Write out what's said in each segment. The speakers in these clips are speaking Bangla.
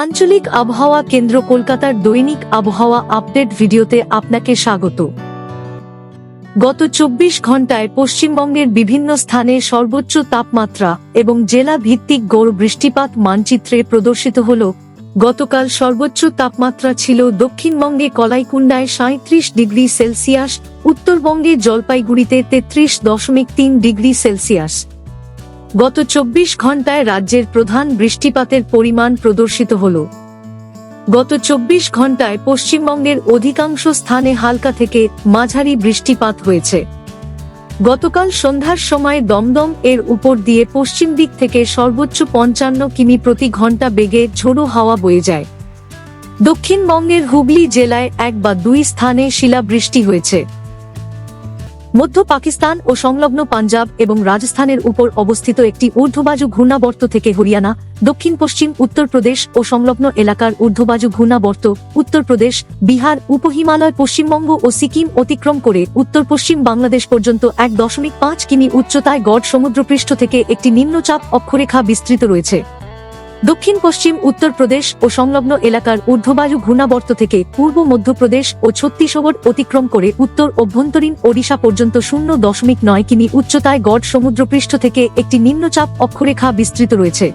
আঞ্চলিক আবহাওয়া কেন্দ্র কলকাতার দৈনিক আবহাওয়া আপডেট ভিডিওতে আপনাকে স্বাগত। গত ২৪ ঘন্টায় পশ্চিমবঙ্গের বিভিন্ন স্থানে সর্বোচ্চ তাপমাত্রা এবং জেলা ভিত্তিক গড় বৃষ্টিপাত মানচিত্রে প্রদর্শিত হল। গতকাল সর্বোচ্চ তাপমাত্রা ছিল দক্ষিণবঙ্গে কলাইকুণ্ডায় ৩৭ ডিগ্রি সেলসিয়াস, উত্তরবঙ্গে জলপাইগুড়িতে ৩৩.৩ ডিগ্রি সেলসিয়াস। গত ২৪ ঘন্টায় রাজ্যের প্রধান বৃষ্টিপাতের পরিমাণ প্রদর্শিত হল। গত ২৪ ঘন্টায় পশ্চিমবঙ্গের অধিকাংশ স্থানে হালকা থেকে মাঝারি বৃষ্টিপাত হয়েছে। গতকাল সন্ধ্যার সময় দমদম এর উপর দিয়ে পশ্চিম দিক থেকে সর্বোচ্চ ৫৫ কিমি প্রতি ঘন্টা বেগে ঝোড়ো হাওয়া বয়ে যায়। দক্ষিণবঙ্গের হুগলি জেলায় ১ বা ২ স্থানে শিলাবৃষ্টি হয়েছে। মধ্য পাকিস্তান ও সংলগ্ন পাঞ্জাব এবং রাজস্থানের উপর অবস্থিত একটি ঊর্ধ্ববায়ু ঘূর্ণাবর্ত থেকে হরিয়ানা, দক্ষিণ পশ্চিম উত্তরপ্রদেশ ও সংলগ্ন এলাকার ঊর্ধ্ববায়ু ঘূর্ণাবর্ত উত্তরপ্রদেশ, বিহার, উপহিমালয়, পশ্চিমবঙ্গ ও সিকিম অতিক্রম করে উত্তর পশ্চিম বাংলাদেশ পর্যন্ত ১.৫ কিমি উচ্চতায় গড় সমুদ্রপৃষ্ঠ থেকে একটি নিম্নচাপ অক্ষরেখা বিস্তৃত রয়েছে। দক্ষিণ পশ্চিম উত্তরপ্রদেশ ও সংলগ্ন এলাকার ঊর্ধ্ববায়ু ঘূর্ণাবর্ত থেকে পূর্ব মধ্যপ্রদেশ ও ছত্তিশগড় অতিক্রম করে উত্তর অভ্যন্তরীণ ওড়িশা পর্যন্ত ০.৯ কিমি উচ্চতায় গড় সমুদ্রপৃষ্ঠ থেকে একটি নিম্নচাপ অক্ষরেখা বিস্তৃত রয়েছে।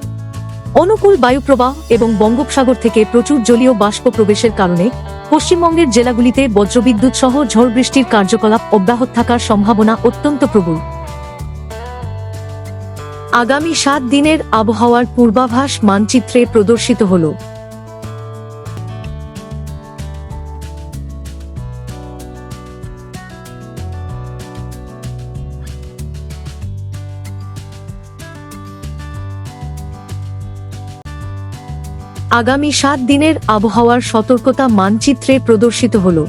অনুকূল বায়ুপ্রবাহ এবং বঙ্গোপসাগর থেকে প্রচুর জলীয় বাষ্প প্রবেশের কারণে পশ্চিমবঙ্গের জেলাগুলিতে বজ্রবিদ্যুৎ সহ ঝড় বৃষ্টির কার্যকলাপ অব্যাহত থাকার সম্ভাবনা অত্যন্ত প্রবল। আগামী ৭ দিনের আবহাওয়ার পূর্বাভাস মানচিত্রে প্রদর্শিত হল। আগামী ৭ দিনের আবহাওয়ার সতর্কতা মানচিত্রে প্রদর্শিত হল।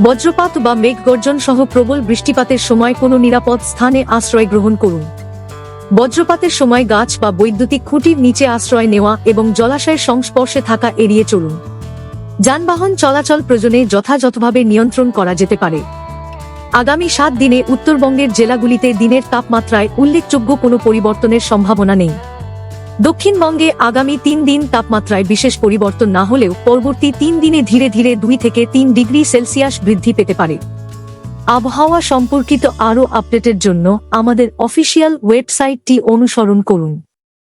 বজ্রপাত বা মেঘগর্জন সহ প্রবল বৃষ্টিপাতের সময় কোনো নিরাপদ স্থানে আশ্রয় গ্রহণ করুন। বজ্রপাতের সময় গাছ বা বৈদ্যুতিক খুঁটির নিচে আশ্রয় নেওয়া এবং জলাশয়ের সংস্পর্শে থাকা এড়িয়ে চলুন। যানবাহন চলাচল প্রয়োজনে যথাযথভাবে নিয়ন্ত্রণ করা যেতে পারে। আগামী ৭ দিনে উত্তরবঙ্গের জেলাগুলিতে দিনের তাপমাত্রায় উল্লেখযোগ্য কোনো পরিবর্তনের সম্ভাবনা নেই। দক্ষিণবঙ্গে আগামী ৩ দিন তাপমাত্রায় বিশেষ পরিবর্তন না হলেও পরবর্তী ৩ দিনে ধীরে ধীরে ২ থেকে ৩ ডিগ্রি সেলসিয়াস বৃদ্ধি পেতে পারে। আবহাওয়া সম্পর্কিত আরও আপডেটের জন্য আমাদের অফিসিয়াল ওয়েবসাইটটি অনুসরণ করুন।